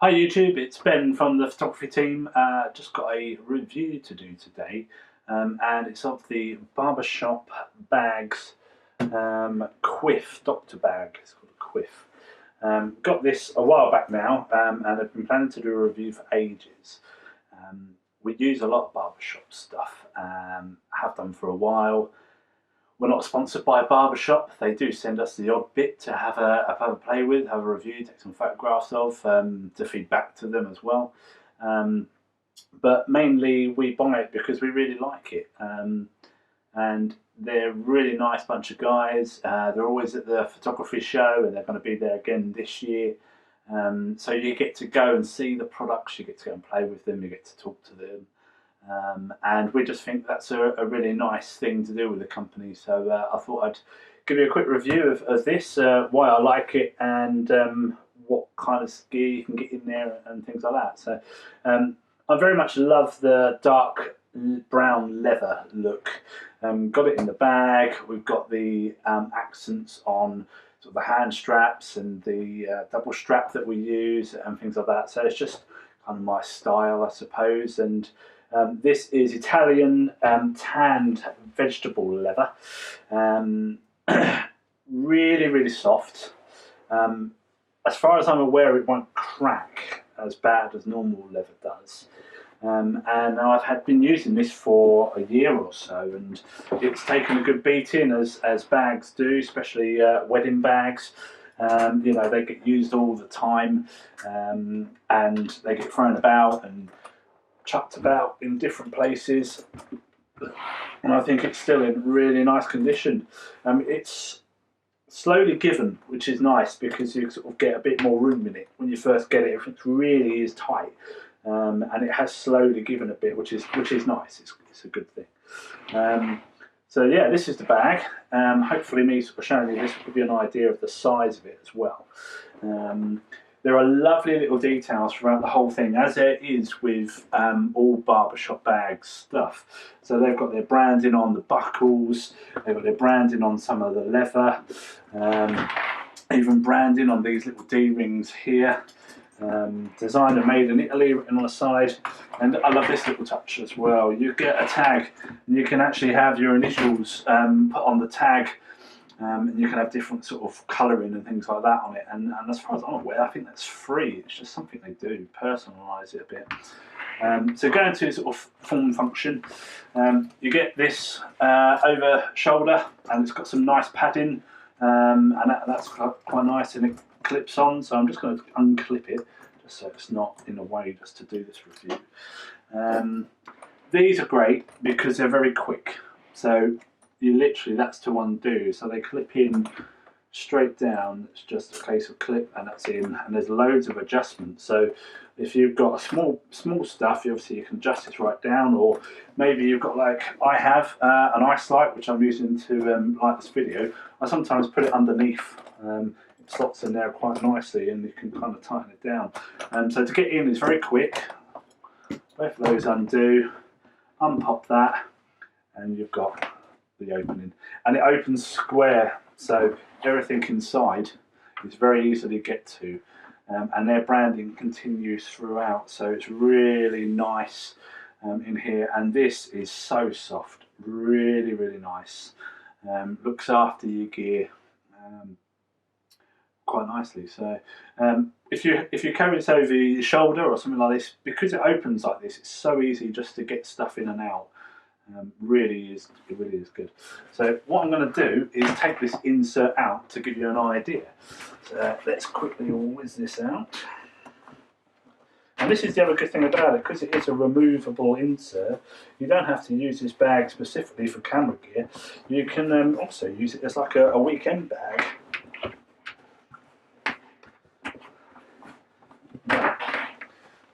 Hi YouTube, it's Ben from the photography team. Just got a review to do today, and it's of the Barbershop bags, Quiff Doctor bag. It's called a Quiff. Got this a while back now, and I've been planning to do a review for ages. We use a lot of Barbershop stuff, have done for a while. We're not sponsored by a barbershop. They do send us the odd bit to have a play with, have a review, take some photographs of, to feed back to them as well. But mainly we buy it because we really like it. And they're a really nice bunch of guys. They're always at the photography show and they're going to be there again this year. So you get to go and see the products, you get to go and play with them, you get to talk to them. And we just think that's a really nice thing to do with the company. So I thought I'd give you a quick review of this, why I like it, and what kind of gear you can get in there and things like that. So I very much love the dark brown leather look. Got it in the bag. We've got the accents on sort of the hand straps and the double strap that we use and things like that. So it's just kind of my style, I suppose. And this is Italian tanned vegetable leather. Really, really soft. As far as I'm aware, it won't crack as bad as normal leather does. And I've been using this for a year or so, and it's taken a good beating as bags do, especially wedding bags. You know, they get used all the time, and they get thrown about and chucked about in different places, and I think it's still in really nice condition. It's slowly given, which is nice because you sort of get a bit more room in it. When you first get it, it really is tight, and it has slowly given a bit, which is nice. It's a good thing. So yeah, this is the bag. Hopefully me sort of showing you this will give you an idea of the size of it as well. There are lovely little details throughout the whole thing, as there is with all Barbershop bags stuff. So they've got their branding on the buckles, they've got their branding on some of the leather, even branding on these little D-rings here. Designed and made in Italy written on the side. And I love this little touch as well. You get a tag and you can actually have your initials put on the tag. And you can have different sort of colouring and things like that on it, and as far as I'm aware, I think that's free. It's just something they do, personalise it a bit. So going to sort of form function, you get this over shoulder, and it's got some nice padding, and that's quite nice, and it clips on. So I'm just going to unclip it, just so it's not in a way just to do this review. These are great because they're very quick. So you literally, that's to undo, so they clip in straight down. It's just a case of clip and that's in, and there's loads of adjustments. So if you've got a small stuff, obviously you can adjust this right down, or maybe you've got, like I have, an ice light which I'm using to light this video. I sometimes put it underneath. It slots in there quite nicely, and you can kind of tighten it down. So to get in is very quick. Both of those undo, unpop that, and you've got the opening, and it opens square, so everything inside is very easy to get to, and their branding continues throughout, so it's really nice in here. And this is so soft, really, really nice. Looks after your gear quite nicely. So if you carry this over your shoulder or something like this, because it opens like this, it's so easy just to get stuff in and out. It really is good. So what I'm going to do is take this insert out to give you an idea. So let's quickly whiz this out. And this is the other good thing about it, because it is a removable insert. You don't have to use this bag specifically for camera gear. You can also use it as like a weekend bag.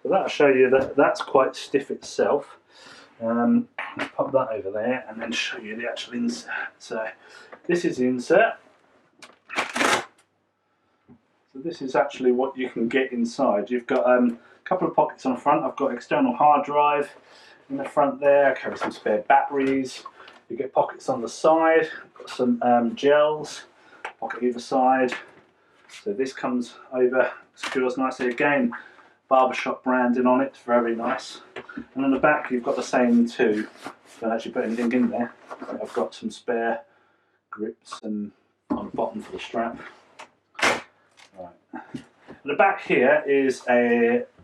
So that'll show you that that's quite stiff itself. Let's pop that over there and then show you the actual insert. So this is the insert. So this is actually what you can get inside. You've got a couple of pockets on the front. I've got external hard drive in the front there. I carry some spare batteries. You get pockets on the side. Got some gels, pocket either side. So this comes over, secures nicely again. Barbershop branding on it. It's very nice. And on the back you've got the same too. Don't actually put anything in there. I've got some spare grips and on the bottom for the strap. Right. The back here is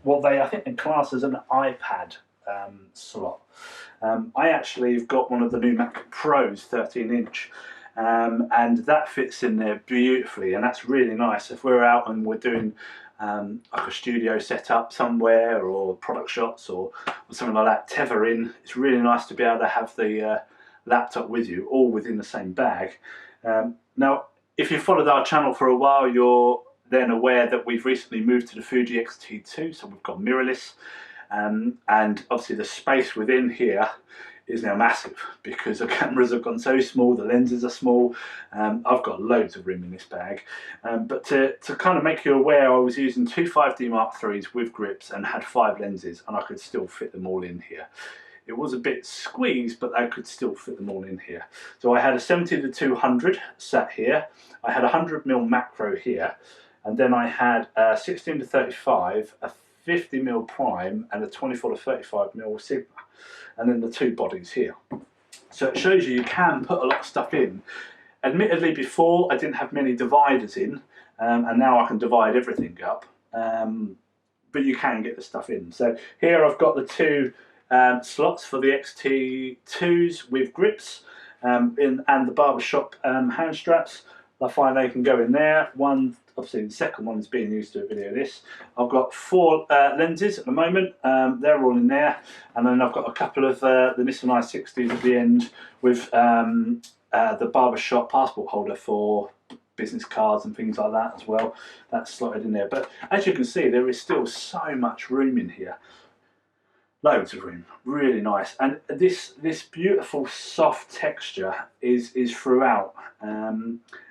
what I think they class as an iPad slot. I actually have got one of the new Mac Pros 13-inch. And that fits in there beautifully, and that's really nice. If we're out and we're doing like a studio setup somewhere, or product shots, or something like that, tether in, it's really nice to be able to have the laptop with you, all within the same bag. Now, if you've followed our channel for a while, you're then aware that we've recently moved to the Fuji X-T2, so we've got mirrorless, and obviously the space within here is now massive because the cameras have gone so small, the lenses are small. I've got loads of room in this bag. But to kind of make you aware, I was using two 5D Mark IIIs with grips and had 5 lenses, and I could still fit them all in here. It was a bit squeezed, but I could still fit them all in here. So I had a 70-200 sat here. I had a 100mm macro here, and then I had a 16-35, a 50mm prime, and a 24-35mm Sigma. And then the 2 bodies here. So it shows you can put a lot of stuff in. Admittedly, before I didn't have many dividers in, and now I can divide everything up, but you can get the stuff in. So here I've got the 2 slots for the X-T2s with grips, and the Barbershop hand straps. I find they can go in there. One, obviously the second one is being used to video this. I've got 4 lenses at the moment, they're all in there, and then I've got a couple of the Nissan i60s at the end with the Barbershop passport holder for business cards and things like that as well. That's slotted in there, but as you can see, there is still so much room in here. Loads of room, really nice, and this beautiful soft texture is throughout.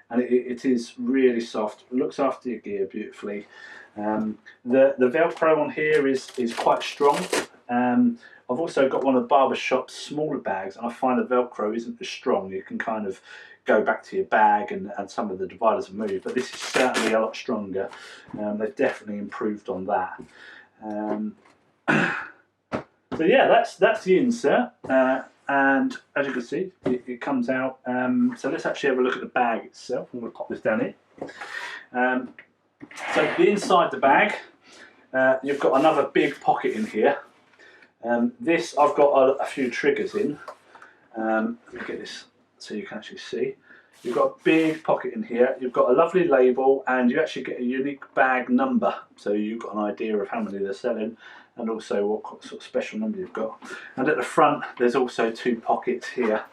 And it is really soft. It looks after your gear beautifully. The Velcro on here is quite strong. I've also got one of Barbershop's smaller bags, and I find the Velcro isn't as strong. You can kind of go back to your bag, and some of the dividers have moved, but this is certainly a lot stronger. They've definitely improved on that. So yeah, that's the insert. And as you can see, it comes out. So let's actually have a look at the bag itself. I'm going to pop this down here. So inside the bag, you've got another big pocket in here. This I've got a few triggers in. Let me get this so you can actually see. You've got a big pocket in here. You've got a lovely label, and you actually get a unique bag number, so you've got an idea of how many they're selling, and also what sort of special number you've got. And at the front, there's also 2 pockets here,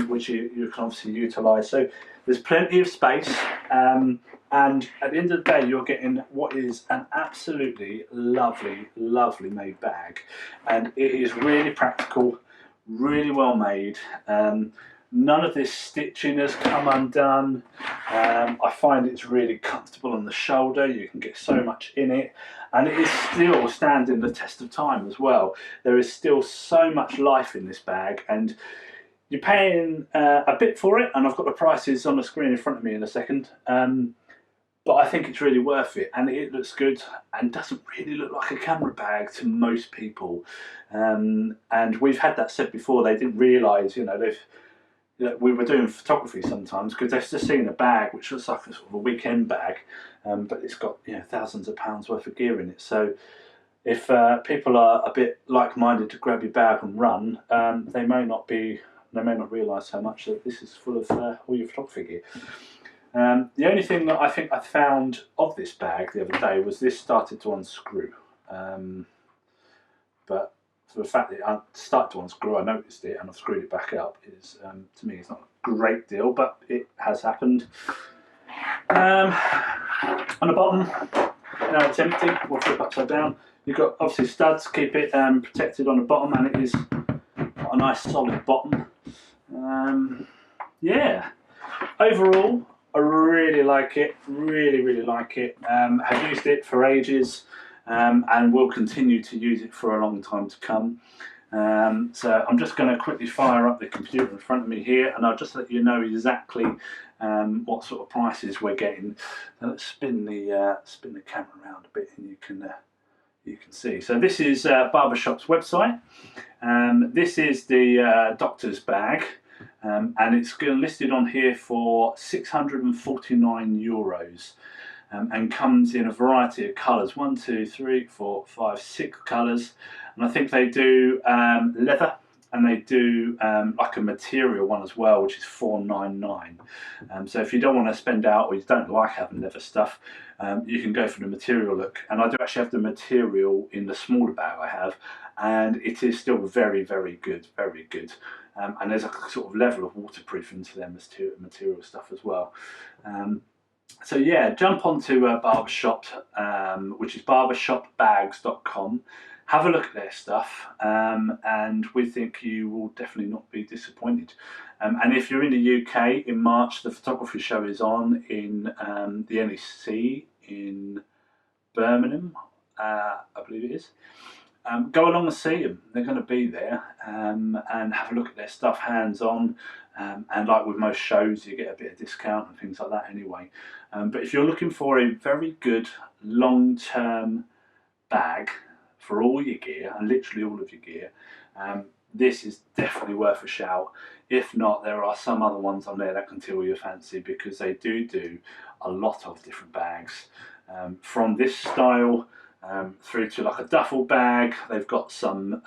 which you can obviously utilise. So there's plenty of space, and at the end of the day, you're getting what is an absolutely lovely, lovely made bag, and it is really practical, really well made. None of this stitching has come undone. I find it's really comfortable on the shoulder. You can get so much in it, and it is still standing the test of time as well. There is still so much life in this bag, and you're paying a bit for it, and I've got the prices on the screen in front of me in a second. But I think it's really worth it, and it looks good and doesn't really look like a camera bag to most people. And we've had that said before. They didn't realise, we were doing photography sometimes because they've just seen a bag which looks like a sort of a weekend bag, but it's got thousands of pounds worth of gear in it. So if people are a bit like-minded to grab your bag and run, they may not realise how much that this is full of all your photography gear. The only thing that I think I found of this bag the other day was this started to unscrew, but for the fact that it started to unscrew, I noticed it and I've screwed it back up. Is to me, it's not a great deal, but it has happened. On the bottom, now it's empty. We'll flip upside down. You've got obviously studs to keep it protected on the bottom, and it is got a nice solid bottom. Yeah, overall, I really like it. Really like it. Have used it for ages. And will continue to use it for a long time to come. So I'm just going to quickly fire up the computer in front of me here, and I'll just let you know exactly what sort of prices we're getting. So let's spin the camera around a bit, and you can you can see. So this is Barbershop's website. This is the doctor's bag, and it's listed on here for €649, and comes in a variety of colours. 1, 2, 3, 4, 5, 6 colours, and I think they do leather, and they do like a material one as well, which is $4.99. So if you don't want to spend out, or you don't like having leather stuff, you can go for the material look. And I do actually have the material in the smaller bag I have, and it is still very, very good, very good. And there's a sort of level of waterproofing to them as to material stuff as well. So yeah, jump onto Barbershop, which is barbershopbags.com. Have a look at their stuff, and we think you will definitely not be disappointed. And if you're in the UK in March, the photography show is on in the NEC in Birmingham, I believe it is. Go along and see them. They're going to be there, and have a look at their stuff hands-on. And like with most shows, you get a bit of discount and things like that anyway. But if you're looking for a very good long-term bag for all your gear, and literally all of your gear, this is definitely worth a shout. If not, there are some other ones on there that can tickle your fancy, because they do a lot of different bags, from this style through to like a duffel bag. They've got some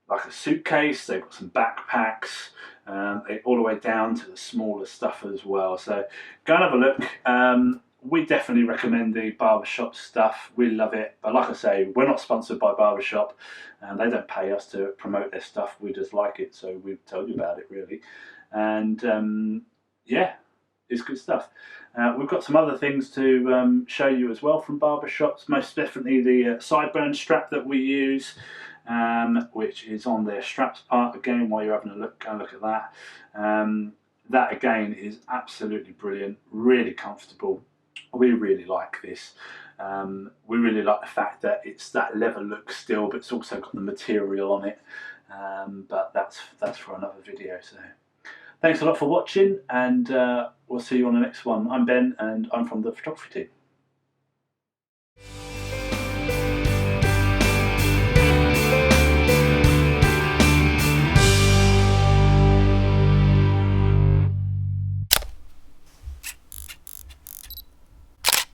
like a suitcase, they've got some backpacks, all the way down to the smaller stuff as well. So go and have a look. We definitely recommend the Barbershop stuff. We love it. But like I say, we're not sponsored by Barbershop, and they don't pay us to promote their stuff. We just like it, so we've told you about it, really. And yeah, it's good stuff. We've got some other things to show you as well from Barbershops. Most definitely the sideburn strap that we use, which is on their straps part. Again, while you're having a look, go and look at that. That again is absolutely brilliant, really comfortable. We really like this. We really like the fact that it's that leather look still, but it's also got the material on it. But that's for another video. So thanks a lot for watching, and we'll see you on the next one. I'm Ben, and I'm from the photography team.